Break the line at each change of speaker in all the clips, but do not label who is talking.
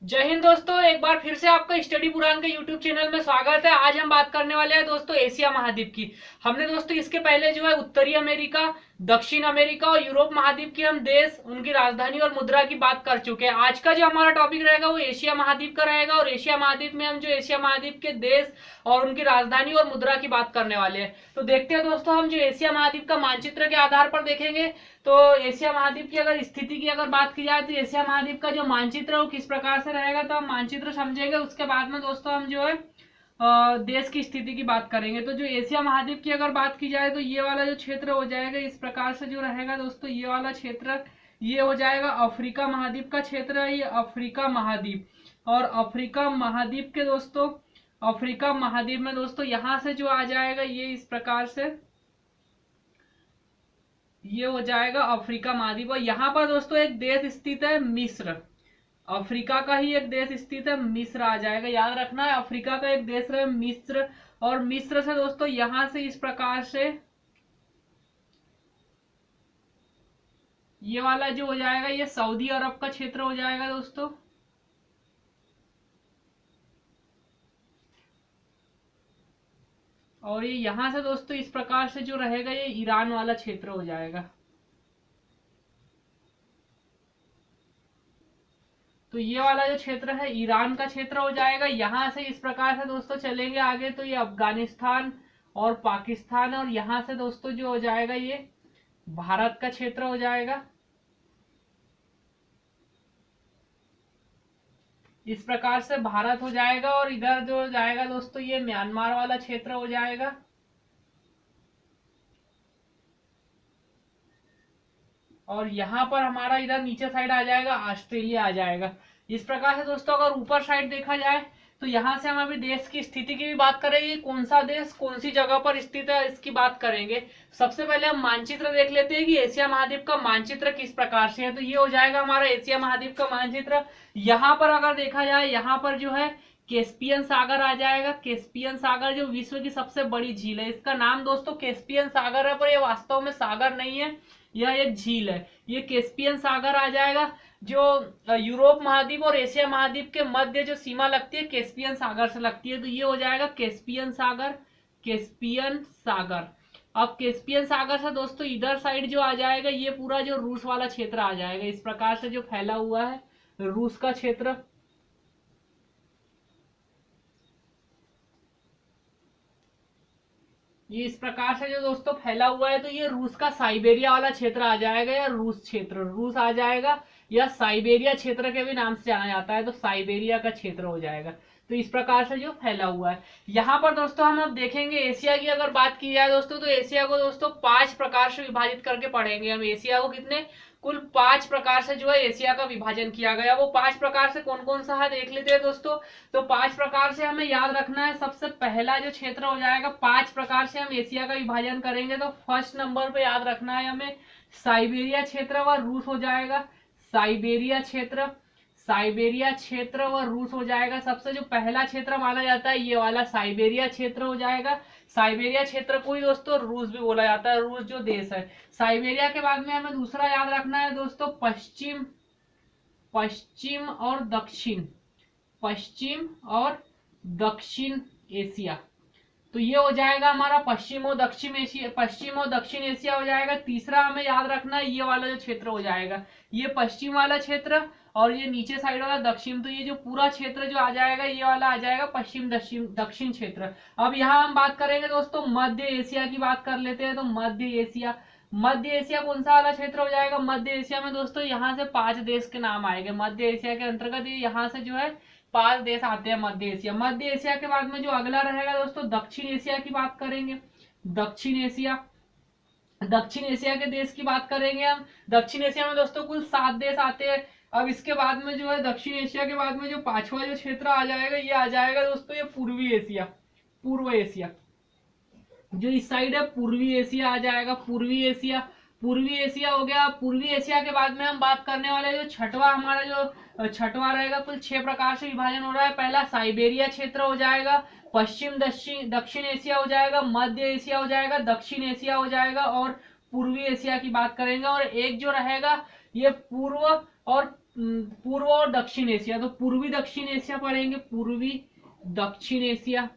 जय हिंद दोस्तों, एक बार फिर से आपका स्टडी पुराण के यूट्यूब चैनल में स्वागत है। आज हम बात करने वाले हैं दोस्तों एशिया महाद्वीप की। हमने दोस्तों इसके पहले जो है उत्तरी अमेरिका, दक्षिण अमेरिका और यूरोप महाद्वीप के हम देश, उनकी राजधानी और मुद्रा की बात कर चुके हैं। आज का जो हमारा टॉपिक रहेगा वो एशिया महाद्वीप का रहेगा और एशिया महाद्वीप में हम जो एशिया महाद्वीप के देश और उनकी राजधानी और मुद्रा की बात करने वाले हैं। तो देखते हैं दोस्तों, हम जो एशिया महाद्वीप का मानचित्र के आधार पर देखेंगे। तो एशिया महाद्वीप की अगर स्थिति की अगर बात की जाए तो एशिया महाद्वीप का जो मानचित्र है वो किस प्रकार से रहेगा, तो हम मानचित्र समझेंगे। उसके बाद में दोस्तों हम जो है देश की स्थिति की बात करेंगे। तो जो एशिया महाद्वीप की अगर बात की जाए तो ये वाला जो क्षेत्र हो जाएगा इस प्रकार से जो रहेगा दोस्तों, ये वाला क्षेत्र ये हो जाएगा अफ्रीका महाद्वीप का क्षेत्र है, ये अफ्रीका महाद्वीप। और अफ्रीका महाद्वीप के दोस्तों, अफ्रीका महाद्वीप में दोस्तों यहाँ से जो आ जाएगा ये इस प्रकार से ये हो जाएगा अफ्रीका महाद्वीप। और यहाँ पर दोस्तों एक देश स्थित है मिस्र, अफ्रीका का ही एक देश स्थित है मिस्र आ जाएगा। याद रखना है अफ्रीका का एक देश है मिस्र। और मिस्र से दोस्तों यहां से इस प्रकार से ये वाला जो हो जाएगा ये सऊदी अरब का क्षेत्र हो जाएगा दोस्तों। और ये यहां से दोस्तों इस प्रकार से जो रहेगा ये ईरान वाला क्षेत्र हो जाएगा। तो ये वाला जो क्षेत्र है ईरान का क्षेत्र हो जाएगा। यहां से इस प्रकार से दोस्तों चलेंगे आगे तो ये अफगानिस्तान और पाकिस्तान, और यहां से दोस्तों जो हो जाएगा ये भारत का क्षेत्र हो जाएगा। इस प्रकार से भारत हो जाएगा। और इधर जो हो जाएगा दोस्तों ये म्यांमार वाला क्षेत्र हो जाएगा। और यहाँ पर हमारा इधर नीचे साइड आ जाएगा ऑस्ट्रेलिया आ जाएगा। इस प्रकार से दोस्तों अगर ऊपर साइड देखा जाए तो यहाँ से हम अभी देश की स्थिति की भी बात करेंगे, कौन सा देश कौन सी जगह पर स्थित है इसकी बात करेंगे। सबसे पहले हम मानचित्र देख लेते हैं कि एशिया महाद्वीप का मानचित्र किस प्रकार से है। तो ये हो जाएगा हमारा एशिया महाद्वीप का मानचित्र। यहाँ पर अगर देखा जाए यहाँ पर जो है कैस्पियन सागर आ जाएगा। कैस्पियन सागर जो विश्व की सबसे बड़ी झील है, इसका नाम दोस्तों कैस्पियन सागर है पर यह वास्तव में सागर नहीं है, यह एक झील है। ये कैस्पियन सागर आ जाएगा। जो यूरोप महाद्वीप और एशिया महाद्वीप के मध्य जो सीमा लगती है कैस्पियन सागर से लगती है। तो ये हो जाएगा कैस्पियन सागर, कैस्पियन सागर। अब कैस्पियन सागर से दोस्तों इधर साइड जो आ जाएगा ये पूरा जो रूस वाला क्षेत्र आ जाएगा। इस प्रकार से जो फैला हुआ है रूस का क्षेत्र। ये इस प्रकार से जो दोस्तों फैला हुआ है तो ये रूस का साइबेरिया वाला क्षेत्र आ जाएगा, या रूस क्षेत्र रूस आ जाएगा, या साइबेरिया क्षेत्र के भी नाम से जाना जाता है। तो साइबेरिया का क्षेत्र हो जाएगा। तो इस प्रकार से जो फैला हुआ है। यहाँ पर दोस्तों हम अब देखेंगे एशिया की अगर बात की जाए दोस्तों, तो एशिया को दोस्तों 5 प्रकार से विभाजित करके पढ़ेंगे हम। एशिया को कितने कुल 5 प्रकार से जो है एशिया का विभाजन किया गया। वो 5 प्रकार से कौन कौन सा है देख लेते हैं दोस्तों। तो 5 प्रकार से हमें याद रखना है। सबसे पहला जो क्षेत्र हो जाएगा 5 प्रकार से हम एशिया का विभाजन करेंगे तो फर्स्ट नंबर पे याद रखना है हमें साइबेरिया क्षेत्र व रूस हो जाएगा। साइबेरिया क्षेत्र, साइबेरिया क्षेत्र व रूस हो जाएगा। सबसे जो पहला क्षेत्र माना जाता है ये वाला साइबेरिया क्षेत्र हो जाएगा। साइबेरिया क्षेत्र को ही दोस्तों रूस भी बोला जाता है, रूस जो देश है। साइबेरिया के बाद में हमें दूसरा याद रखना है दोस्तों पश्चिम, पश्चिम और दक्षिण, पश्चिम और दक्षिण एशिया। तो ये हो जाएगा हमारा पश्चिम और दक्षिण एशिया, पश्चिम और दक्षिण एशिया हो जाएगा। तीसरा हमें याद रखना है ये वाला जो क्षेत्र हो जाएगा ये पश्चिम वाला क्षेत्र, और ये नीचे साइड वाला दक्षिण। तो ये जो पूरा क्षेत्र जो आ जाएगा ये वाला आ जाएगा पश्चिम दक्षिण क्षेत्र। अब यहाँ हम बात करेंगे दोस्तों मध्य एशिया की बात कर लेते हैं। तो मध्य एशिया, मध्य एशिया कौन सा वाला क्षेत्र हो जाएगा। मध्य एशिया में दोस्तों यहाँ से 5 देश के नाम आएंगे। मध्य एशिया के अंतर्गत ये यहाँ से जो है 5 देश आते हैं मध्य एशिया। मध्य एशिया के बाद में जो अगला रहेगा दोस्तों दक्षिण एशिया की बात करेंगे। दक्षिण एशिया, दक्षिण एशिया के देश की बात करेंगे हम। दक्षिण एशिया में दोस्तों कुल 7 देश आते हैं। अब इसके बाद में जो है दक्षिण एशिया के बाद में जो 5वां जो क्षेत्र आ जाएगा ये आ जाएगा दोस्तों ये पूर्वी एशिया, पूर्व एशिया। जो इस साइड है पूर्वी एशिया आ जाएगा। पूर्वी एशिया, पूर्वी एशिया हो गया। पूर्वी एशिया के बाद में हम बात करने वाले जो छठवां हमारा जो छठवां रहेगा, कुल 6 प्रकार से विभाजन हो रहा है। पहला साइबेरिया क्षेत्र हो जाएगा, पश्चिम दक्षिण एशिया हो जाएगा, मध्य एशिया हो जाएगा, दक्षिण एशिया हो जाएगा और पूर्वी एशिया की बात करेंगे। और एक जो रहेगा ये पूर्व और पूर्व और दक्षिण एशिया, तो पूर्वी दक्षिण एशिया पढ़ेंगे, पूर्वी दक्षिण एशिया,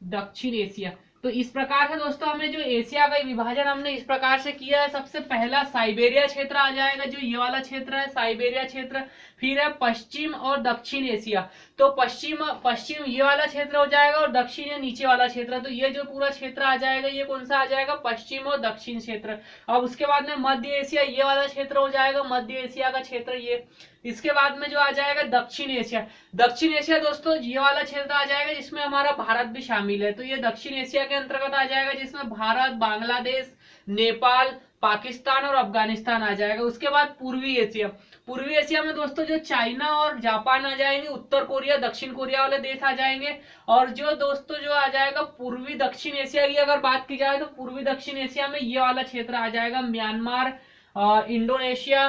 दक्षिण एशिया। तो इस प्रकार से दोस्तों हमें जो एशिया का विभाजन हमने इस प्रकार से किया है। सबसे पहला साइबेरिया क्षेत्र आ जाएगा, जो ये वाला क्षेत्र है साइबेरिया क्षेत्र। फिर है पश्चिम और दक्षिण एशिया, तो पश्चिम पश्चिम ये वाला क्षेत्र हो जाएगा और दक्षिण ये नीचे वाला क्षेत्र। तो ये जो पूरा क्षेत्र आ जाएगा ये कौन सा आ जाएगा, पश्चिम और दक्षिण क्षेत्र। अब उसके बाद में मध्य एशिया ये वाला क्षेत्र हो जाएगा, मध्य एशिया का क्षेत्र ये। इसके बाद में जो आ जाएगा दक्षिण एशिया। दक्षिण एशिया दोस्तों ये वाला क्षेत्र आ जाएगा जिसमें हमारा भारत भी शामिल है, तो ये दक्षिण एशिया के अंतर्गत आ जाएगा, जिसमें भारत, बांग्लादेश, नेपाल, पाकिस्तान और अफगानिस्तान आ जाएगा। उसके बाद पूर्वी एशिया। पूर्वी एशिया में दोस्तों जो चाइना और जापान आ जाएंगे, उत्तर कोरिया, दक्षिण कोरिया वाले देश आ जाएंगे। और जो दोस्तों जो आ जाएगा पूर्वी दक्षिण एशिया की अगर बात की जाए तो पूर्वी दक्षिण एशिया में ये वाला क्षेत्र आ जाएगा, म्यांमार, इंडोनेशिया,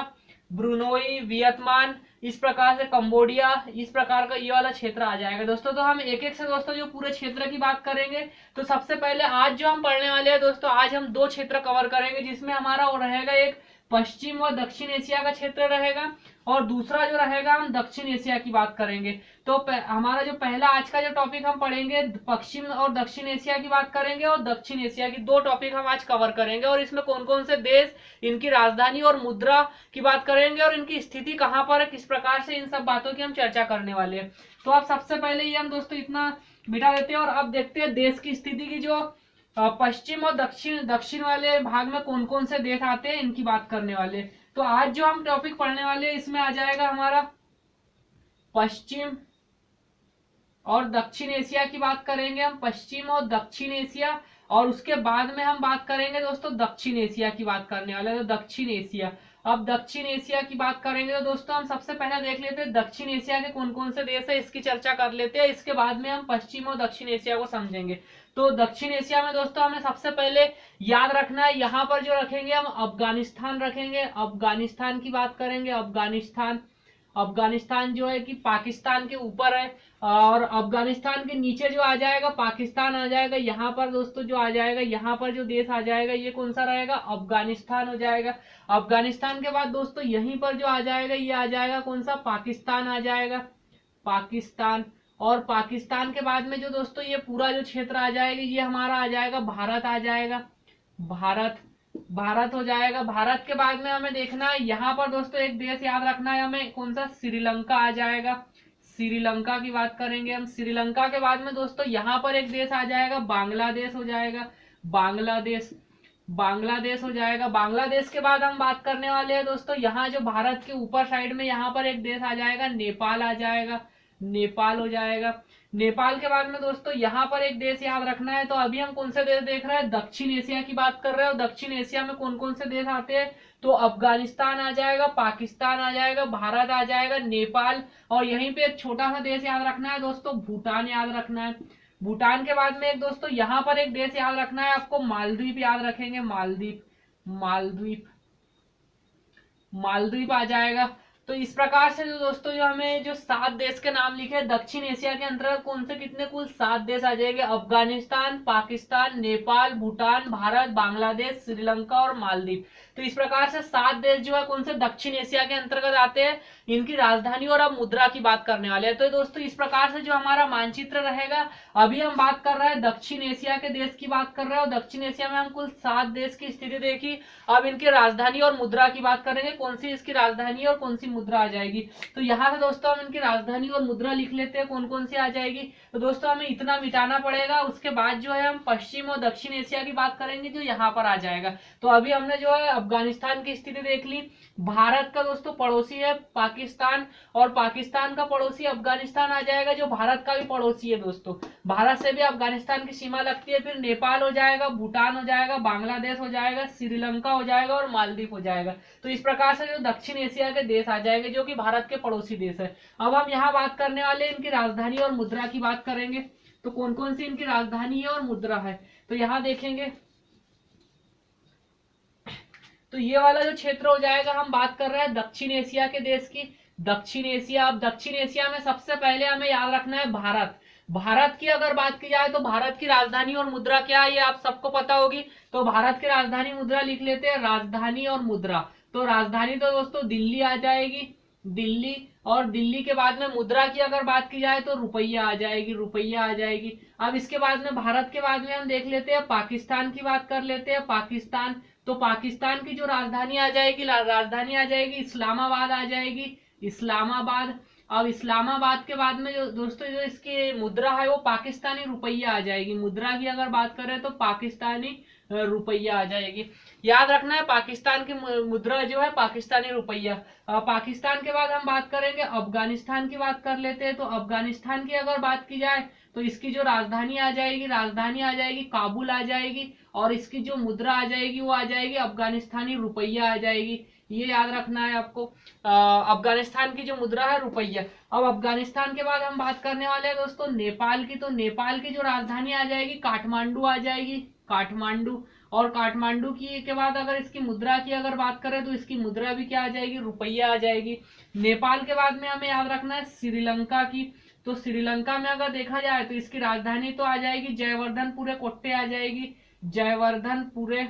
ब्रुनोई, वियतनाम, इस प्रकार से कंबोडिया, इस प्रकार का ये वाला क्षेत्र आ जाएगा दोस्तों। तो हम एक एक से दोस्तों जो पूरे क्षेत्र की बात करेंगे। तो सबसे पहले आज जो हम पढ़ने वाले हैं दोस्तों, आज हम दो क्षेत्र कवर करेंगे, जिसमें हमारा वो रहेगा एक पश्चिम और दक्षिण एशिया का क्षेत्र रहेगा, और दूसरा जो रहेगा हम दक्षिण एशिया की बात करेंगे। तो हमारा जो पहला आज का जो टॉपिक हम पढ़ेंगे, पश्चिम और दक्षिण एशिया की बात करेंगे, और दक्षिण एशिया की दो टॉपिक हम आज कवर करेंगे। और इसमें कौन कौन से देश, इनकी राजधानी और मुद्रा की बात करेंगे, और इनकी स्थिति कहाँ पर है, किस प्रकार से, इन सब बातों की हम चर्चा करने वाले हैं। तो अब सबसे पहले ये हम दोस्तों इतना बिठा देते हैं, और अब देखते हैं देश की स्थिति की, जो पश्चिम और दक्षिण वाले भाग में कौन कौन से देश आते हैं, इनकी बात करने वाले। तो आज जो हम टॉपिक पढ़ने वाले हैं इसमें आ जाएगा हमारा पश्चिम और दक्षिण एशिया की बात करेंगे हम, पश्चिम और दक्षिण एशिया। और उसके बाद में हम बात करेंगे दोस्तों दक्षिण एशिया की बात करने वाले हैं, तो दक्षिण एशिया। अब दक्षिण एशिया की बात करेंगे तो दोस्तों हम सबसे पहले देख लेते हैं दक्षिण एशिया के कौन कौन से देश है, इसकी चर्चा कर लेते हैं। इसके बाद में हम पश्चिम और दक्षिण एशिया को समझेंगे। तो दक्षिण एशिया में दोस्तों हमें सबसे पहले याद रखना है, यहाँ पर जो रखेंगे हम अफगानिस्तान रखेंगे, अफगानिस्तान की बात करेंगे। अफगानिस्तान, अफगानिस्तान जो है कि पाकिस्तान के ऊपर है, और अफगानिस्तान के नीचे जो आ जाएगा पाकिस्तान आ जाएगा। यहाँ पर दोस्तों जो आ जाएगा, यहाँ पर जो देश आ जाएगा ये कौन सा रहेगा, अफगानिस्तान हो जाएगा। अफगानिस्तान के बाद दोस्तों यहीं पर जो आ जाएगा ये आ जाएगा कौन सा, पाकिस्तान आ जाएगा, पाकिस्तान। और पाकिस्तान के बाद में जो दोस्तों ये पूरा जो क्षेत्र आ जाएगा ये हमारा आ जाएगा भारत आ जाएगा, भारत, भारत हो जाएगा। भारत के बाद में हमें देखना है यहाँ पर दोस्तों एक देश याद रखना है हमें, कौन सा, श्रीलंका आ जाएगा, श्रीलंका की बात करेंगे हम। श्रीलंका के बाद में दोस्तों यहाँ पर एक देश आ जाएगा, बांग्लादेश हो जाएगा, बांग्लादेश, बांग्लादेश हो जाएगा। बांग्लादेश के बाद हम बात करने वाले हैं दोस्तों, यहाँ जो भारत के ऊपर साइड में यहाँ पर एक देश आ जाएगा, नेपाल आ जाएगा, नेपाल हो जाएगा। नेपाल के बाद में दोस्तों यहाँ पर एक देश याद रखना है। तो अभी हम कौन से देश देख रहे हैं, दक्षिण एशिया की बात कर रहे हो। दक्षिण एशिया में कौन कौन से देश आते हैं, तो अफगानिस्तान आ जाएगा, पाकिस्तान आ जाएगा, भारत आ जाएगा, नेपाल, और यहीं पे एक छोटा सा देश याद रखना है दोस्तों, भूटान याद रखना है। भूटान के बाद में एक दोस्तों यहाँ पर एक देश याद रखना है आपको, मालदीव याद रखेंगे, मालदीव, मालदीव, मालदीव आ जाएगा। तो इस प्रकार से जो दोस्तों जो हमें जो 7 देश के नाम लिखे दक्षिण एशिया के अंतर्गत, कौन से कितने, कुल 7 देश आ जाएंगे, अफगानिस्तान, पाकिस्तान, नेपाल, भूटान, भारत, बांग्लादेश, श्रीलंका और मालदीव। तो इस प्रकार से 7 देश जो है कौन से दक्षिण एशिया के अंतर्गत आते हैं। इनकी राजधानी और अब मुद्रा की बात करने वाले हैं। तो दोस्तों इस प्रकार से जो हमारा मानचित्र रहेगा, अभी हम बात कर रहे हैं दक्षिण एशिया के देश की बात कर रहे हो। दक्षिण एशिया में हम कुल 7 देश की स्थिति देखी। अब इनकी राजधानी और मुद्रा की बात करेंगे, कौन सी इसकी राजधानी और कौन सी मुद्रा आ जाएगी। तो यहाँ से दोस्तों हम इनकी राजधानी और मुद्रा लिख लेते हैं, कौन कौन सी आ जाएगी। तो दोस्तों हमें इतना मिटाना पड़ेगा, उसके बाद जो है हम पश्चिम और दक्षिण एशिया की बात करेंगे, जो यहाँ पर आ जाएगा। तो अभी हमने जो है अफगानिस्तान की स्थिति देख ली। भारत का दोस्तों पड़ोसी है पाकिस्तान, और पाकिस्तान का पड़ोसी अफगानिस्तान आ जाएगा, जो भारत का भी पड़ोसी है दोस्तों। भारत से भी अफगानिस्तान की सीमा लगती है। फिर नेपाल हो जाएगा, भूटान हो जाएगा, बांग्लादेश हो जाएगा, श्रीलंका हो जाएगा और मालदीव हो जाएगा। तो इस प्रकार से जो दक्षिण एशिया के देश आ जाएंगे, जो कि भारत के पड़ोसी देश है। अब हम यहाँ बात करने वाले इनकी राजधानी और मुद्रा की बात करेंगे। तो कौन कौन सी इनकी राजधानी है और मुद्रा है, तो यहाँ देखेंगे। तो ये वाला जो क्षेत्र हो जाएगा, हम बात कर रहे हैं दक्षिण एशिया के देश की। दक्षिण एशिया, अब दक्षिण एशिया में सबसे पहले हमें याद रखना है भारत। भारत की अगर बात की जाए तो भारत की राजधानी और मुद्रा क्या है, ये आप सबको पता होगी। तो भारत की राजधानी मुद्रा लिख लेते हैं, राजधानी और मुद्रा। तो राजधानी तो दोस्तों दिल्ली आ जाएगी, दिल्ली, और दिल्ली के बाद में मुद्रा की अगर बात की जाए तो रुपया आ जाएगी, रुपया आ जाएगी। अब इसके बाद में भारत के बाद में हम देख लेते हैं पाकिस्तान की बात कर लेते हैं। पाकिस्तान, तो पाकिस्तान की जो राजधानी आ जाएगी, राजधानी आ जाएगी इस्लामाबाद आ जाएगी, इस्लामाबाद। अब इस्लामाबाद के बाद में जो दोस्तों जो इसकी मुद्रा है वो पाकिस्तानी रुपया आ जाएगी। मुद्रा की अगर बात करें तो पाकिस्तानी रुपया आ जाएगी। याद रखना है पाकिस्तान की मुद्रा जो है पाकिस्तानी रुपया। पाकिस्तान के बाद हम बात करेंगे अफगानिस्तान की बात कर लेते हैं। तो अफगानिस्तान की अगर बात की जाए तो इसकी जो राजधानी आ जाएगी, राजधानी आ जाएगी काबुल आ जाएगी, और इसकी जो मुद्रा आ जाएगी वो आ जाएगी अफगानिस्तानी रुपया आ जाएगी। ये याद रखना है आपको। अफगानिस्तान की जो मुद्रा है रुपया। अब अफगानिस्तान के बाद हम बात करने वाले हैं दोस्तों नेपाल की। तो नेपाल की जो राजधानी आ जाएगी काठमांडू आ जाएगी, काठमांडू। और काठमांडू की के बाद अगर इसकी मुद्रा की अगर बात करें तो इसकी मुद्रा भी क्या आ जाएगी, रुपया आ जाएगी। नेपाल के बाद में हमें याद रखना है श्रीलंका की। तो श्रीलंका में अगर देखा जाए तो इसकी राजधानी तो आ जाएगी जयवर्धनपुरे कोट्टे आ जाएगी, जयवर्धनपुरे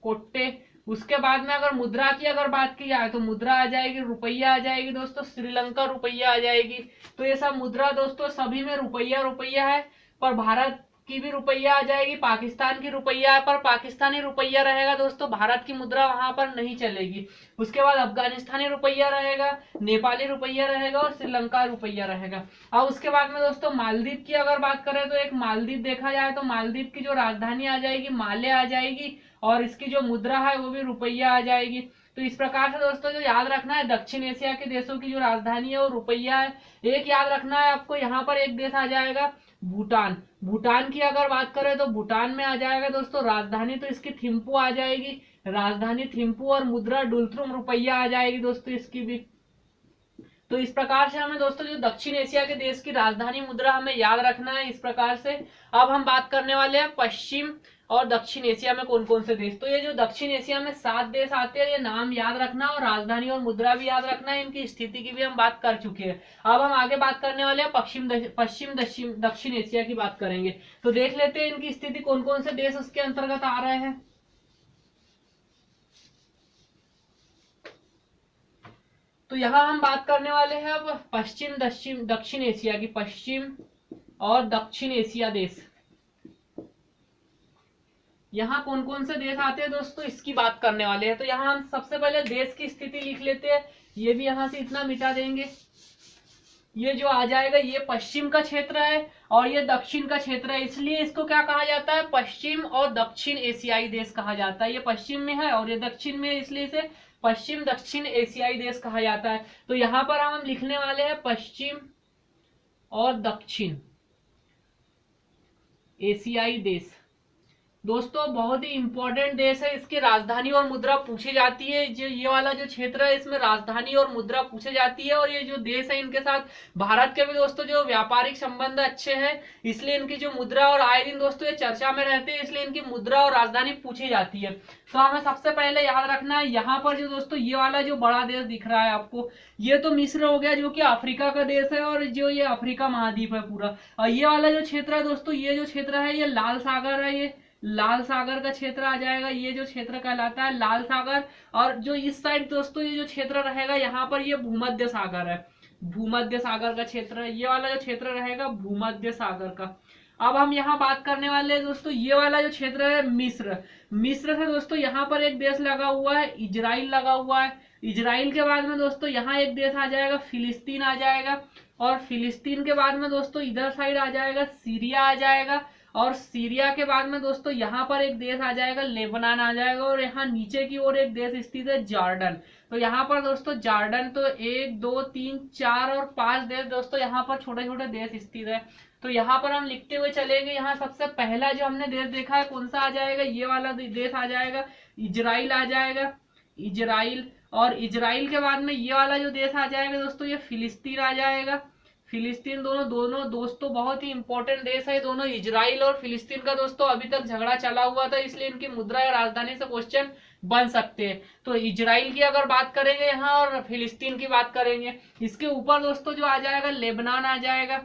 कोट्टे। उसके बाद में अगर मुद्रा की अगर बात की जाए तो मुद्रा आ जाएगी रुपया आ जाएगी दोस्तों, श्रीलंका रुपया आ जाएगी। तो ये सब मुद्रा दोस्तों सभी में रुपया रुपया है, पर भारत की भी रुपया आ जाएगी, पाकिस्तान की रुपया है, पर पाकिस्तानी रुपया रहेगा दोस्तों, भारत की मुद्रा वहां पर नहीं चलेगी। उसके बाद अफगानिस्तानी रुपया रहेगा, नेपाली रुपया रहेगा और श्रीलंका रुपया रहेगा। अब उसके बाद में दोस्तों मालदीव की अगर बात करें तो एक मालदीव देखा जाए तो मालदीव की जो राजधानी आ जाएगी माले आ जाएगी, और इसकी जो मुद्रा है वो भी रुपया आ जाएगी। तो इस प्रकार से दोस्तों जो याद रखना है दक्षिण एशिया के देशों की जो राजधानी है वो रुपया है। एक याद रखना है आपको, यहाँ पर एक देश आ जाएगा भूटान। भूटान की अगर बात करें तो भूटान में आ जाएगा दोस्तों राजधानी तो इसकी थिम्पू आ जाएगी, राजधानी थिम्पू, और मुद्रा डुलथ्रुम रुपया आ जाएगी दोस्तों इसकी भी। तो इस प्रकार से हमें दोस्तों जो दक्षिण एशिया के देश की राजधानी मुद्रा हमें याद रखना है इस प्रकार से। अब हम बात करने वाले हैं पश्चिम और दक्षिण एशिया में कौन कौन से देश। तो ये जो दक्षिण एशिया में 7 देश आते हैं, ये नाम याद रखना और राजधानी और मुद्रा भी याद रखना है। इनकी स्थिति की भी हम बात कर चुके हैं। अब हम आगे बात करने वाले हैं पश्चिम दक्षिण एशिया की बात करेंगे। तो देख लेते हैं इनकी स्थिति कौन कौन से देश उसके अंतर्गत आ रहे हैं। तो यहाँ हम बात करने वाले हैं अब पश्चिम दक्षिण एशिया की, पश्चिम और दक्षिण एशिया देश। यहाँ कौन कौन से देश आते हैं दोस्तों इसकी बात करने वाले हैं। तो यहाँ हम सबसे पहले देश की स्थिति लिख लेते हैं, ये भी यहाँ से इतना मिटा देंगे। ये जो आ जाएगा ये पश्चिम का क्षेत्र है और ये दक्षिण का क्षेत्र है, इसलिए इसको क्या कहा जाता है, पश्चिम और दक्षिण एशियाई देश कहा जाता है। ये पश्चिम में है और ये दक्षिण में है, इसलिए इसे पश्चिम दक्षिण एशियाई देश कहा जाता है। तो यहाँ पर हम लिखने वाले हैं पश्चिम और दक्षिण एशियाई देश। दोस्तों बहुत ही इंपॉर्टेंट देश है, इसकी राजधानी और मुद्रा पूछी जाती है। जो ये वाला जो क्षेत्र है इसमें राजधानी और मुद्रा पूछी जाती है, और ये जो देश है इनके साथ भारत के भी दोस्तों जो व्यापारिक संबंध अच्छे हैं, इसलिए इनकी जो मुद्रा और आए दिन दोस्तों ये चर्चा में रहते हैं, इसलिए इनकी मुद्रा और राजधानी पूछी जाती है। तो हमें सबसे पहले याद रखना है यहाँ पर जो दोस्तों ये वाला जो बड़ा देश दिख रहा है आपको, ये तो मिस्र हो गया जो कि अफ्रीका का देश है, और जो ये अफ्रीका महाद्वीप है पूरा। और ये वाला जो क्षेत्र है दोस्तों, ये जो क्षेत्र है ये लाल सागर है, ये लाल सागर का क्षेत्र आ जाएगा। ये जो क्षेत्र कहलाता है लाल सागर। और जो इस साइड दोस्तों ये जो क्षेत्र रहेगा यहाँ पर ये भूमध्य सागर है, भूमध्य सागर का क्षेत्र है। ये वाला जो क्षेत्र रहेगा भूमध्य सागर का। अब हम यहाँ बात करने वाले हैं दोस्तों, ये वाला जो क्षेत्र है मिस्र। मिस्र से दोस्तों यहाँ पर एक देश लगा हुआ है, इजराइल लगा हुआ है। इजराइल के बाद में दोस्तों यहाँ एक देश आ जाएगा, फिलिस्तीन आ जाएगा। और फिलिस्तीन के बाद में दोस्तों इधर साइड आ जाएगा सीरिया आ जाएगा। और सीरिया के बाद में दोस्तों यहाँ पर एक देश आ जाएगा लेबनान आ जाएगा। और यहाँ नीचे की ओर एक देश स्थित है जॉर्डन। तो यहाँ पर दोस्तों जॉर्डन तो 1 2 3 4 और 5 देश दोस्तों यहाँ पर छोटे छोटे देश स्थित है। तो यहाँ पर हम लिखते हुए चलेंगे। यहाँ सबसे पहला जो हमने देश देखा है कौन सा आ जाएगा, ये वाला देश आ जाएगा, इजराइल आ जाएगा, इजराइल। और इजराइल के बाद में ये वाला जो देश आ जाएगा दोस्तों ये फिलिस्तीन आ जाएगा, फिलिस्तीन। दोनों दोस्तों बहुत ही इंपॉर्टेंट देश है दोनों, इजराइल और फिलिस्तीन का दोस्तों अभी तक झगड़ा चला हुआ था, इसलिए इनकी मुद्रा या राजधानी से क्वेश्चन बन सकते हैं। तो इजराइल की अगर बात करेंगे यहाँ और फिलिस्तीन की बात करेंगे। इसके ऊपर दोस्तों जो आ जाएगा लेबनान आ जाएगा,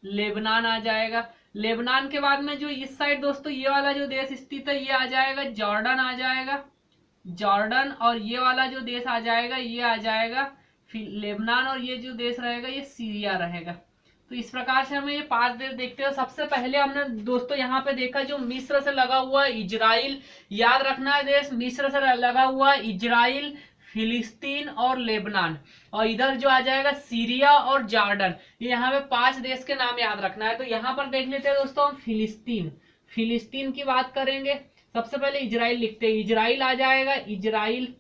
लेबनान आ जाएगा। लेबनान के बाद में जो इस साइड दोस्तों ये वाला जो देश स्थित है ये आ जाएगा जॉर्डन आ जाएगा, जॉर्डन। और ये वाला जो देश आ जाएगा ये आ जाएगा लेबनान और ये जो देश रहेगा ये सीरिया रहेगा। तो इस प्रकार से हमें ये 5 देश देखते हैं। सबसे पहले हमने दोस्तों यहाँ पे देखा जो मिस्र से लगा हुआ है इजराइल, याद रखना है देश मिस्र से लगा हुआ है इजराइल, फिलिस्तीन और लेबनान, और इधर जो आ जाएगा सीरिया और जॉर्डन। ये यहाँ पे 5 देश के नाम याद रखना है। तो यहाँ पर देख लेते हैं दोस्तों हम फिलिस्तीन, फिलिस्तीन की बात करेंगे। सबसे पहले इजराइल लिखते हैं, इजराइल आ जाएगा, इजराइल,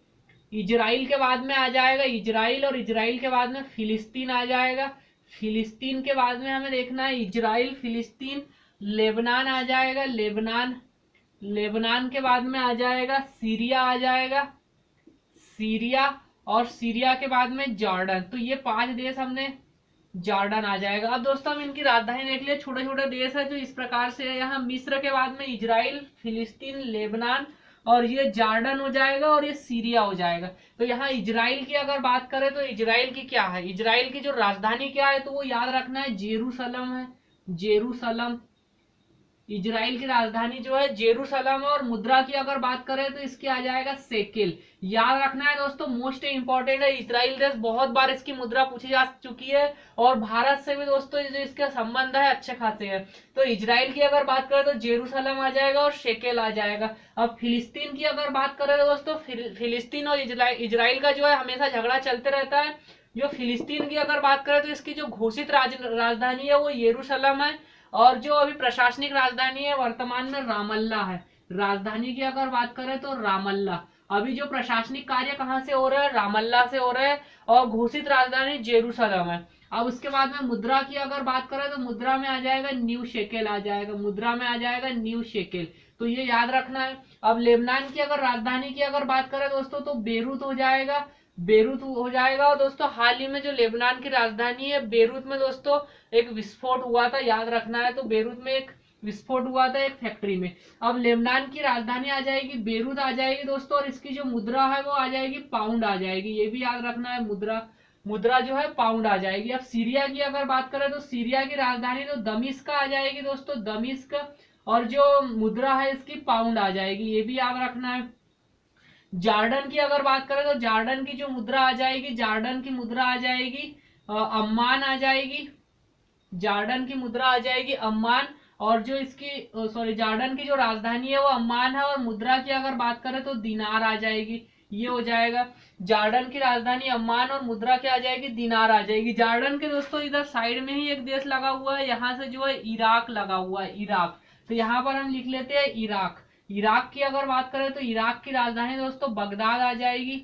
इजराइल के बाद में आ जाएगा इजराइल, और इजराइल के बाद में फिलिस्तीन आ जाएगा, फिलिस्तीन के बाद में हमें देखना है इजराइल, फिलिस्तीन, लेबनान आ जाएगा, लेबनान, लेबनान के बाद में आ जाएगा सीरिया आ जाएगा, सीरिया, और सीरिया के बाद में जॉर्डन। तो ये 5 देश हमने, जॉर्डन आ जाएगा। अब दोस्तों हम इनकी राजधानी देख लिए, छोटे छोटे देश है जो इस प्रकार से है। यहाँ मिस्र के बाद में इजराइल, फिलिस्तीन, लेबनान, और ये जॉर्डन हो जाएगा, और ये सीरिया हो जाएगा। तो यहाँ इजराइल की अगर बात करें तो इजराइल की क्या है, इजराइल की जो राजधानी क्या है तो वो याद रखना है जेरूसलम है, जेरूसलम। इजराइल की राजधानी जो है जेरूसलम है। और मुद्रा की अगर बात करें तो इसकी आ जाएगा शेकेल। याद रखना है दोस्तों, मोस्ट इंपॉर्टेंट है इजराइल देश, बहुत बार इसकी मुद्रा पूछी जा चुकी है, और भारत से भी दोस्तों जो इसका संबंध है अच्छे खासे है। तो इजराइल की अगर बात करें तो जेरूसलम आ जाएगा और शेकेल आ जाएगा। अब फिलिस्तीन की अगर बात करें तो दोस्तों फिलिस्तीन और इजराइल का जो है हमेशा झगड़ा चलते रहता है। जो फिलिस्तीन की अगर बात करें तो इसकी जो घोषित राजधानी है वो यरूशलेम है, और जो अभी प्रशासनिक राजधानी है वर्तमान में रामल्ला है। राजधानी की अगर बात करें तो रामल्ला। अभी जो प्रशासनिक कार्य कहाँ से हो रहा है, रामल्ला से हो रहा है, और घोषित राजधानी जेरूसलम है। अब उसके बाद में मुद्रा की अगर बात करें तो मुद्रा में आ जाएगा न्यू शेकेल आ जाएगा, मुद्रा में आ जाएगा न्यू शेकेल। तो ये याद रखना है। अब लेबनान की अगर राजधानी की अगर बात करें दोस्तों तो बेरूत हो जाएगा, बेरूत हो जाएगा। और दोस्तों हाल ही में जो लेबनान की राजधानी है बेरूत में दोस्तों एक विस्फोट हुआ था, याद रखना है। तो बेरूत में एक विस्फोट हुआ था एक फैक्ट्री में। अब लेबनान की राजधानी आ जाएगी बेरूत आ जाएगी दोस्तों, और इसकी जो मुद्रा है वो आ जाएगी पाउंड आ जाएगी, ये भी याद रखना है। मुद्रा, मुद्रा जो है पाउंड आ जाएगी। अब सीरिया की अगर बात करें तो सीरिया की राजधानी तो दमिश्क आ जाएगी दोस्तों, दमिश्क, और जो मुद्रा है इसकी पाउंड आ जाएगी, ये भी याद रखना है। जॉर्डन की अगर बात करें तो जॉर्डन की जो मुद्रा आ जाएगी, जॉर्डन की मुद्रा आ जाएगी अम्मान आ जाएगी, जॉर्डन की मुद्रा आ जाएगी अम्मान। और जो इसकी सॉरी जॉर्डन की जो राजधानी है वो अम्मान है, और मुद्रा की अगर बात करें तो दिनार आ जाएगी, ये हो जाएगा। जॉर्डन की राजधानी अम्मान और मुद्रा क्या आ जाएगी, दिनार आ जाएगी। जॉर्डन के दोस्तों इधर साइड में ही एक देश लगा हुआ है, यहाँ से जो है इराक लगा हुआ है, इराक। तो यहाँ पर हम लिख लेते हैं इराक। इराक की अगर बात करें तो इराक की राजधानी दोस्तों बगदाद आ जाएगी,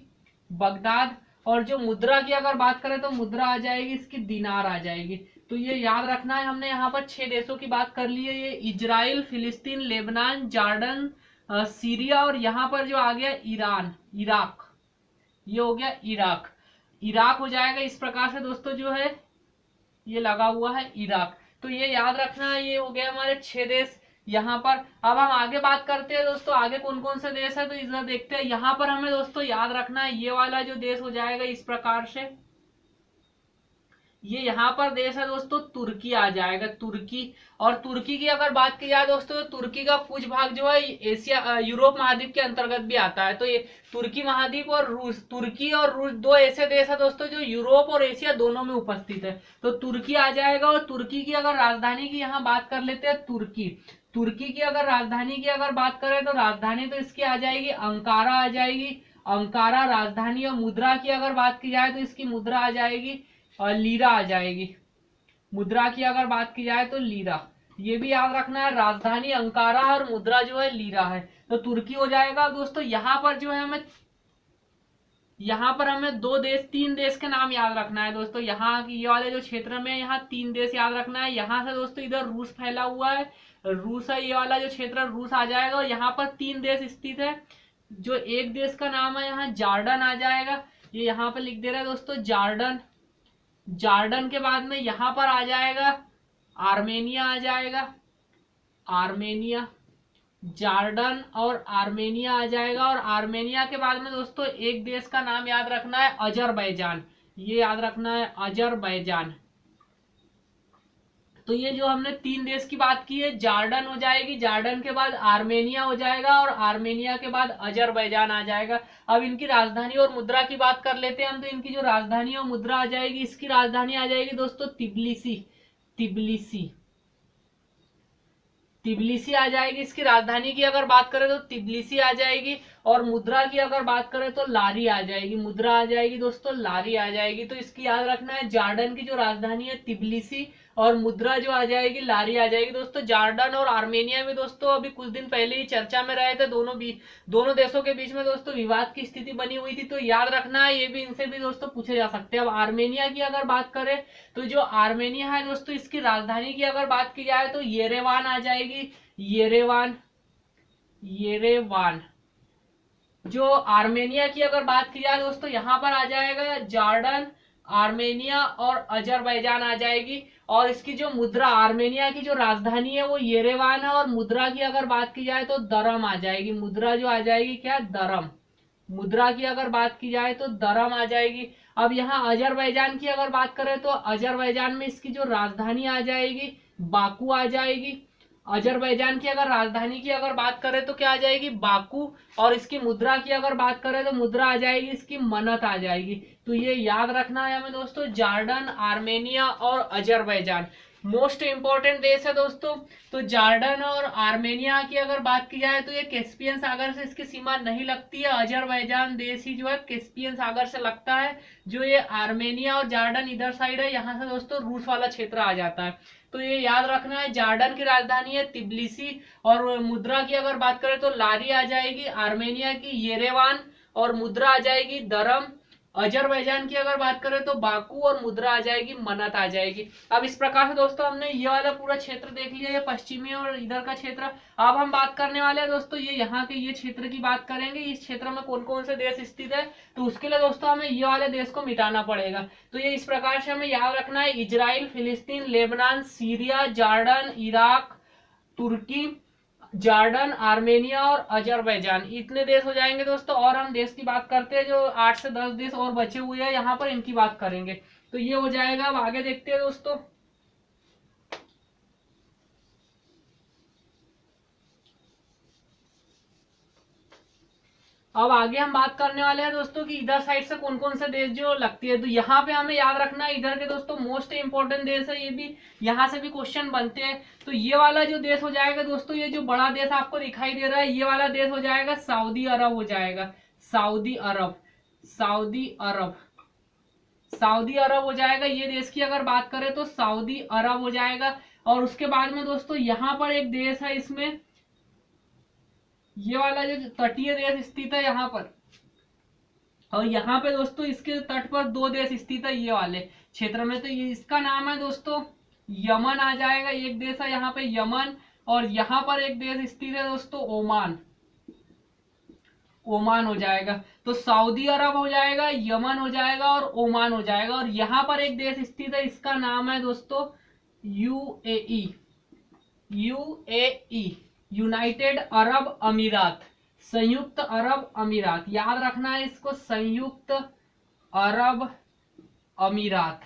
बगदाद। और जो मुद्रा की अगर बात करें तो मुद्रा आ जाएगी इसकी दिनार आ जाएगी। तो ये याद रखना है। हमने यहाँ पर 6 देशों की बात कर ली है, ये इजराइल, फिलिस्तीन, लेबनान, जॉर्डन, सीरिया, और यहाँ पर जो आ गया ईरान, इराक, ये हो गया इराक। इराक हो जाएगा इस प्रकार से दोस्तों, जो है ये लगा हुआ है इराक। तो ये याद रखना है, ये हो गया हमारे 6 देश यहाँ पर। अब हम आगे बात करते हैं दोस्तों, आगे कौन कौन से देश है तो इधर देखते हैं। यहाँ पर हमें दोस्तों याद रखना है ये वाला जो देश हो जाएगा इस प्रकार से, ये यहाँ पर देश है दोस्तों तुर्की आ जाएगा, तुर्की। और तुर्की की अगर बात की जाए दोस्तों तो तुर्की का कुछ भाग जो है एशिया यूरोप महाद्वीप के अंतर्गत भी आता है। तो ये तुर्की महाद्वीप और रूस, तुर्की और रूस दो ऐसे देश है दोस्तों जो यूरोप और एशिया दोनों में उपस्थित है। तो तुर्की आ जाएगा। और तुर्की की अगर राजधानी की यहाँ बात कर लेते हैं, तुर्की, तुर्की की अगर राजधानी की अगर बात करें तो राजधानी तो इसकी आ जाएगी अंकारा आ जाएगी, अंकारा राजधानी। और मुद्रा की अगर बात की जाए तो इसकी मुद्रा आ जाएगी और लीरा आ जाएगी, मुद्रा की अगर बात की जाए तो लीरा। ये भी याद रखना है, राजधानी अंकारा और मुद्रा जो है लीरा है। तो तुर्की हो जाएगा दोस्तों। यहाँ पर जो है हमें, यहाँ पर हमें 2 देश 3 देश के नाम याद रखना है दोस्तों। यहाँ की ये वाले जो क्षेत्र में यहाँ 3 देश याद रखना है। यहाँ से दोस्तों इधर रूस फैला हुआ है, रूस है, ये वाला जो क्षेत्र रूस आ जाएगा। और यहाँ पर 3 देश स्थित है। जो एक देश का नाम है यहाँ जॉर्डन आ जाएगा, ये यहाँ पर लिख दे रहे हैं दोस्तों जॉर्डन। जॉर्डन के बाद में यहाँ पर आ जाएगा आर्मेनिया आ जाएगा, आर्मेनिया, जॉर्डन और आर्मेनिया आ जाएगा। और आर्मेनिया के बाद में दोस्तों एक देश का नाम याद रखना है अजरबैजान, ये याद रखना है अजरबैजान। तो ये जो हमने 3 देश की बात की है, जॉर्डन हो जाएगी, जॉर्डन के बाद आर्मेनिया हो जाएगा और आर्मेनिया के बाद अजरबैजान आ जाएगा। अब इनकी राजधानी और मुद्रा की बात कर लेते हैं हम। तो इनकी जो राजधानी और मुद्रा आ जाएगी, इसकी राजधानी आ जाएगी दोस्तों तिब्लिसी, तिब्लिसी, तिब्लिसी आ जाएगी। इसकी राजधानी की अगर बात करें तो तिब्लिसी आ जाएगी, और मुद्रा की अगर बात करें तो लारी आ जाएगी, मुद्रा आ जाएगी दोस्तों लारी आ जाएगी। तो इसकी याद रखना है, जॉर्डन की जो राजधानी है तिब्लिसी और मुद्रा जो आ जाएगी लारी आ जाएगी। दोस्तों जॉर्डन और आर्मेनिया में दोस्तों अभी कुछ दिन पहले ही चर्चा में रहे थे, दोनों देशों के बीच में दोस्तों विवाद की स्थिति बनी हुई थी। तो याद रखना है, ये भी इनसे भी दोस्तों पूछे जा सकते हैं। अब आर्मेनिया की अगर बात करें तो जो आर्मेनिया है दोस्तों, इसकी राजधानी की अगर बात की जाए तो येरेवान आ जाएगी, येरेवान, येरेवान। जो आर्मेनिया की अगर बात की जाए दोस्तों, यहाँ पर आ जाएगा जॉर्डन, आर्मेनिया और अजरबैजान आ जाएगी। और इसकी जो मुद्रा, आर्मेनिया की जो राजधानी है वो येरेवान है, और मुद्रा की अगर बात की जाए तो दरम आ जाएगी। मुद्रा जो आ जाएगी क्या, दरम। मुद्रा की अगर बात की जाए तो दरम आ जाएगी। अब यहाँ अजरबैजान की अगर बात करें तो अजरबैजान में इसकी जो राजधानी आ जाएगी बाकू आ जाएगी। अजरबैजान की अगर राजधानी की अगर बात करें तो क्या आ जाएगी, बाकू। और इसकी मुद्रा की अगर बात करें तो मुद्रा आ जाएगी इसकी मनत आ जाएगी। तो ये याद रखना है हमें दोस्तों, जॉर्डन, आर्मेनिया और अजरबैजान मोस्ट इंपॉर्टेंट देश है दोस्तों। तो जॉर्डन और आर्मेनिया की अगर बात की जाए तो ये कैस्पियन सागर से इसकी सीमा नहीं लगती है। अजरबैजान देश ही जो है कैस्पियन सागर से लगता है। जो ये आर्मेनिया और जॉर्डन इधर साइड है, यहाँ से दोस्तों रूस वाला क्षेत्र आ जाता है। तो ये याद रखना है, जॉर्डन की राजधानी है तिब्लिसी, और मुद्रा की अगर बात करें तो लारी आ जाएगी। आर्मेनिया की येरेवान और मुद्रा आ जाएगी दरम। अजरबैजान की अगर बात करें तो बाकू और मुद्रा आ जाएगी मनत आ जाएगी। अब इस प्रकार से दोस्तों हमने ये वाला पूरा क्षेत्र देख लिया, ये पश्चिमी और इधर का क्षेत्र। अब हम बात करने वाले हैं दोस्तों ये यहाँ के ये क्षेत्र की बात करेंगे। इस क्षेत्र में कौन कौन से देश स्थित है, तो उसके लिए दोस्तों हमें ये वाले देश को मिटाना पड़ेगा। तो ये इस प्रकार से हमें याद रखना है, इजराइल, फिलिस्तीन, लेबनान, सीरिया, जॉर्डन, इराक, तुर्की, जॉर्डन, आर्मेनिया और अजरबैजान, इतने देश हो जाएंगे दोस्तों। और हम देश की बात करते हैं, जो 8 से 10 देश और बचे हुए हैं यहाँ पर, इनकी बात करेंगे। तो ये हो जाएगा। अब आगे देखते हैं दोस्तों। अब आगे हम बात करने वाले हैं दोस्तों कि इधर साइड से कौन कौन से देश जो लगती है। तो यहाँ पे हमें याद रखना है, इधर के दोस्तों मोस्ट इंपोर्टेंट देश है, ये भी यहाँ से भी क्वेश्चन बनते हैं। तो ये वाला जो देश हो जाएगा दोस्तों, ये जो बड़ा देश आपको दिखाई दे रहा है, ये वाला देश हो जाएगा सऊदी अरब हो जाएगा, सऊदी अरब, सऊदी अरब, सऊदी अरब हो जाएगा। ये देश की अगर बात करें तो सऊदी अरब हो जाएगा। और उसके बाद में दोस्तों यहाँ पर एक देश है, इसमें ये वाला जो तटीय देश स्थित है यहाँ पर, और यहाँ पे दोस्तों इसके तट पर 2 देश स्थित है ये वाले क्षेत्र में। तो ये इसका नाम है दोस्तों यमन आ जाएगा, एक देश है यहाँ पे यमन। और यहाँ पर एक देश स्थित है दोस्तों ओमान, ओमान हो जाएगा। तो सऊदी अरब हो जाएगा, यमन हो जाएगा और ओमान हो जाएगा। और यहाँ पर एक देश स्थित है, इसका नाम है दोस्तों यूएई, यूएई, यूनाइटेड अरब अमीरात, संयुक्त अरब अमीरात। याद रखना है इसको, संयुक्त अरब अमीरात।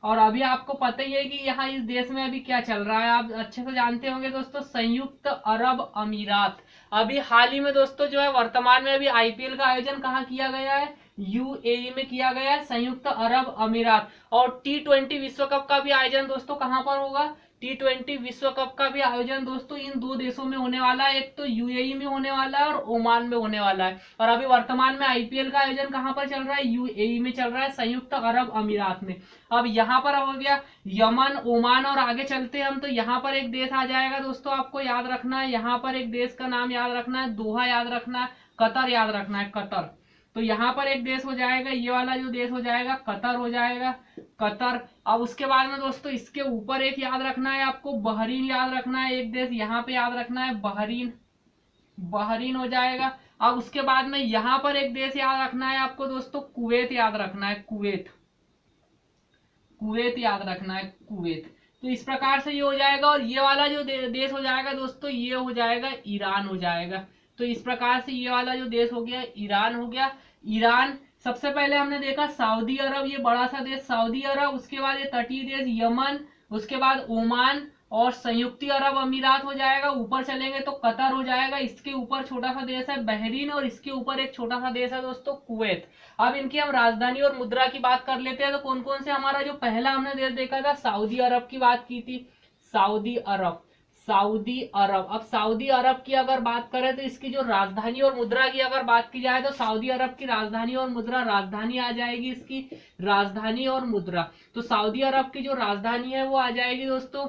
और अभी आपको पता ही है कि यहाँ इस देश में अभी क्या चल रहा है, आप अच्छे से जानते होंगे दोस्तों, संयुक्त अरब अमीरात। अभी हाल ही में दोस्तों जो है वर्तमान में अभी आईपीएल का आयोजन कहाँ किया गया है, यूएई में किया गया है, संयुक्त अरब अमीरात। और T20 विश्व कप का भी आयोजन दोस्तों कहाँ पर होगा, T20 विश्व कप का भी आयोजन दोस्तों इन 2 देशों में होने वाला है, एक तो यूएई में होने वाला है और ओमान में होने वाला है। और अभी वर्तमान में आईपीएल का आयोजन कहाँ पर चल रहा है, यूएई में चल रहा है, संयुक्त अरब अमीरात में। अब यहाँ पर हो गया यमन, ओमान, और आगे चलते हैं हम। तो यहाँ पर एक देश आ जाएगा दोस्तों, आपको याद रखना है, यहाँ पर एक देश का नाम याद रखना है, दोहा याद रखना है, कतर याद रखना है, कतर। तो यहाँ पर एक देश हो जाएगा, ये वाला जो देश हो जाएगा कतर हो जाएगा, कतर। अब उसके बाद में दोस्तों इसके ऊपर एक याद रखना है आपको, बहरीन याद रखना है, एक देश यहाँ पे याद रखना है, बहरीन, बहरीन हो जाएगा। अब उसके बाद में यहाँ पर एक देश याद रखना है आपको दोस्तों, कुवैत याद रखना है, कुवैत, कुवैत याद रखना है, कुवैत। तो इस प्रकार से ये हो जाएगा। और ये वाला जो देश हो जाएगा दोस्तों, ये हो जाएगा ईरान हो जाएगा। तो इस प्रकार से ये वाला जो देश हो गया ईरान हो गया। ईरान सबसे पहले हमने देखा सऊदी अरब, ये बड़ा सा देश सऊदी अरब, उसके बाद ये तटीय देश यमन, उसके बाद ओमान और संयुक्त अरब अमीरात हो जाएगा। ऊपर चलेंगे तो कतर हो जाएगा, इसके ऊपर छोटा सा देश है बहरीन, और इसके ऊपर एक छोटा सा देश है दोस्तों कुवैत। अब इनकी हम राजधानी और मुद्रा की बात कर लेते हैं। तो कौन कौन से, हमारा जो पहला हमने देश देखा था सऊदी अरब की बात की थी, सऊदी अरब, सऊदी अरब। अब सऊदी अरब की अगर बात करें तो इसकी जो राजधानी और मुद्रा की अगर बात की जाए तो सऊदी अरब की राजधानी और मुद्रा, राजधानी आ जाएगी इसकी राजधानी और मुद्रा। तो सऊदी अरब की जो राजधानी है वो आ जाएगी दोस्तों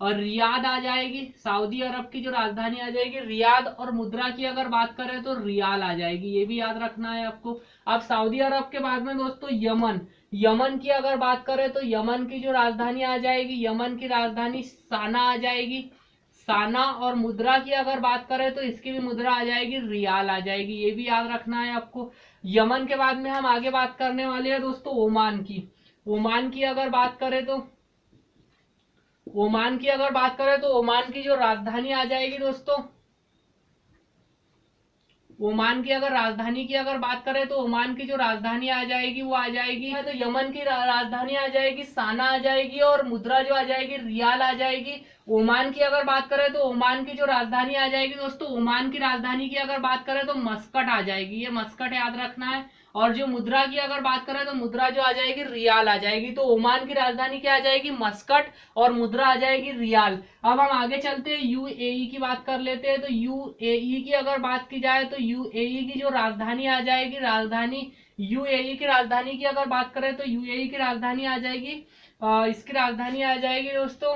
और रियाद आ जाएगी। सऊदी अरब की जो राजधानी आ जाएगी रियाद, और मुद्रा की अगर बात करें तो रियाल आ जाएगी, ये भी याद रखना है आपको। अब सऊदी अरब के बाद में दोस्तों यमन, यमन की अगर बात करें तो यमन की जो राजधानी आ जाएगी, यमन की राजधानी साना आ जाएगी, साना। और मुद्रा की अगर बात करें तो इसकी भी मुद्रा आ जाएगी रियाल आ जाएगी, ये भी याद रखना है आपको। यमन के बाद में हम आगे बात करने वाले हैं दोस्तों ओमान की। ओमान की अगर बात करें तो ओमान की अगर बात करें तो ओमान की जो राजधानी आ जाएगी दोस्तों, ओमान की अगर राजधानी की अगर बात करें तो ओमान की जो राजधानी आ जाएगी वो आ जाएगी, तो यमन की राजधानी आ जाएगी साना आ जाएगी, और मुद्रा जो आ जाएगी रियाल आ जाएगी। ओमान की अगर बात करें तो ओमान की जो राजधानी आ जाएगी दोस्तों, ओमान की राजधानी की अगर बात करें तो मस्कट आ जाएगी, ये मस्कट याद रखना है। और जो मुद्रा की अगर बात करें तो मुद्रा जो आ जाएगी रियाल आ जाएगी। तो ओमान की राजधानी क्या आ जाएगी, मस्कट, और मुद्रा आ जाएगी रियाल। अब हम आगे चलते हैं यूएई की बात कर लेते हैं। तो यूएई की अगर बात की जाए तो यूएई की जो राजधानी आ जाएगी, राजधानी यूएई की राजधानी की अगर बात करें तो यूएई की राजधानी आ जाएगी, इसकी राजधानी आ जाएगी दोस्तों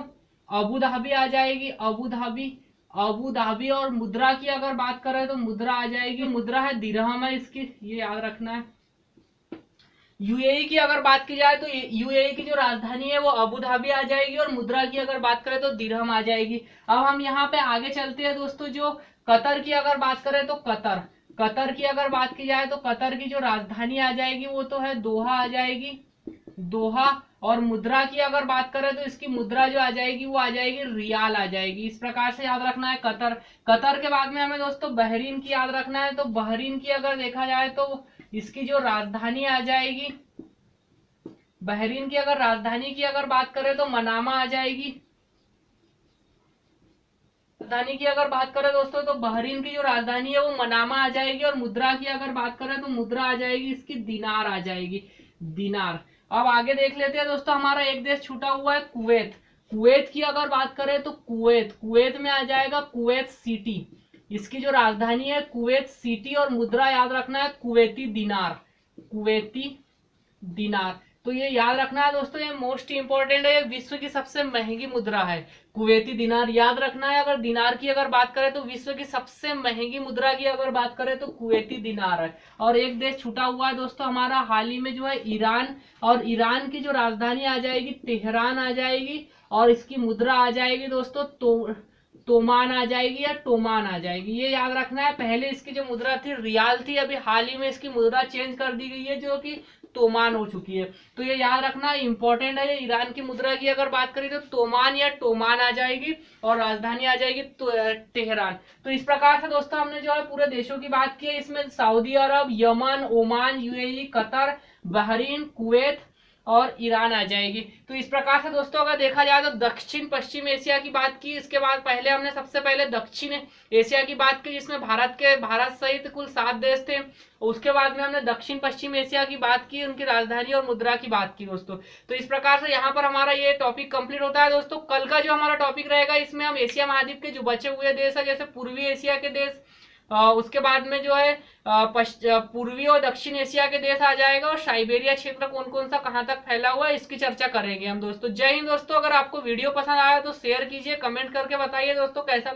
अबू धाबी आ जाएगी, अबू धाबी, अबू धाबी। और मुद्रा की अगर बात करें तो मुद्रा आ जाएगी, मुद्रा है दिरहम है इसकी, ये याद रखना है। यूएई की अगर बात की जाए तो यूएई की जो राजधानी है वो अबू धाबी आ जाएगी, और मुद्रा की अगर बात करें तो दिरहम आ जाएगी। अब हम यहाँ पे आगे चलते हैं दोस्तों, जो कतर की अगर बात करें तो कतर, कतर की अगर बात की जाए तो कतर की जो राजधानी आ जाएगी वो तो है दोहा आ जाएगी, दोहा। और मुद्रा की अगर बात करें तो इसकी मुद्रा जो आ जाएगी वो आ जाएगी रियाल आ जाएगी। इस प्रकार से याद रखना है कतर। कतर के बाद में हमें दोस्तों बहरीन की याद रखना है। तो बहरीन की अगर देखा जाए तो इसकी जो राजधानी आ जाएगी, बहरीन की अगर राजधानी की अगर बात करें तो मनामा आ जाएगी। राजधानी की अगर बात करें दोस्तों तो बहरीन की जो राजधानी है वो मनामा आ जाएगी, और मुद्रा की अगर बात करें तो मुद्रा आ जाएगी इसकी दिनार आ जाएगी, दिनार। अब आगे देख लेते हैं दोस्तों, हमारा एक देश छूटा हुआ है कुवैत। कुवैत की अगर बात करें तो कुवैत, कुवैत में आ जाएगा कुवैत सिटी, इसकी जो राजधानी है कुवैत सिटी, और मुद्रा याद रखना है कुवैती दिनार, कुवैती दिनार। तो ये याद रखना है दोस्तों, ये मोस्ट इंपॉर्टेंट है, विश्व की सबसे महंगी मुद्रा है कुवैती दिनार, याद रखना है। अगर दिनार की अगर बात करें तो विश्व की सबसे महंगी मुद्रा की अगर बात करें तो कुवैती दिनार है। और एक देश छूटा हुआ है दोस्तों हमारा हाल ही में जो है ईरान, और ईरान की जो राजधानी आ जाएगी तेहरान आ जाएगी, और इसकी मुद्रा आ जाएगी दोस्तों तोमान आ जाएगी या टोमान आ जाएगी, ये याद रखना है। पहले इसकी जो मुद्रा थी रियाल थी, अभी हाल ही में इसकी मुद्रा चेंज कर दी गई है जो कि तोमान हो चुकी है। तो ये याद रखना इंपॉर्टेंट है। ईरान की मुद्रा की अगर बात करें तो तोमान या टोमान आ जाएगी, और राजधानी आ जाएगी तेहरान। तो इस प्रकार से दोस्तों हमने जो है पूरे देशों की बात की है। इसमें Saudi Arab, Yemen, Oman, UAE, Qatar, Bahrain, Kuwait और ईरान आ जाएगी। तो इस प्रकार से दोस्तों अगर देखा जाए तो दक्षिण पश्चिम एशिया की बात की। इसके बाद पहले हमने सबसे पहले दक्षिण एशिया की बात की, जिसमें भारत सहित कुल 7 देश थे। उसके बाद में हमने दक्षिण पश्चिम एशिया की बात की, उनकी राजधानी और मुद्रा की बात की दोस्तों। तो इस प्रकार से यहाँ पर हमारा ये टॉपिक कंप्लीट होता है दोस्तों। कल का जो हमारा टॉपिक रहेगा इसमें हम एशिया महाद्वीप के जो बचे हुए देश है, जैसे पूर्वी एशिया के देश, उसके बाद में जो है पूर्वी और दक्षिण एशिया के देश आ जाएगा, और साइबेरिया क्षेत्र कौन कौन सा कहां तक फैला हुआ है इसकी चर्चा करेंगे हम दोस्तों। जय हिंद दोस्तों। अगर आपको वीडियो पसंद आया तो शेयर कीजिए, कमेंट करके बताइए दोस्तों कैसा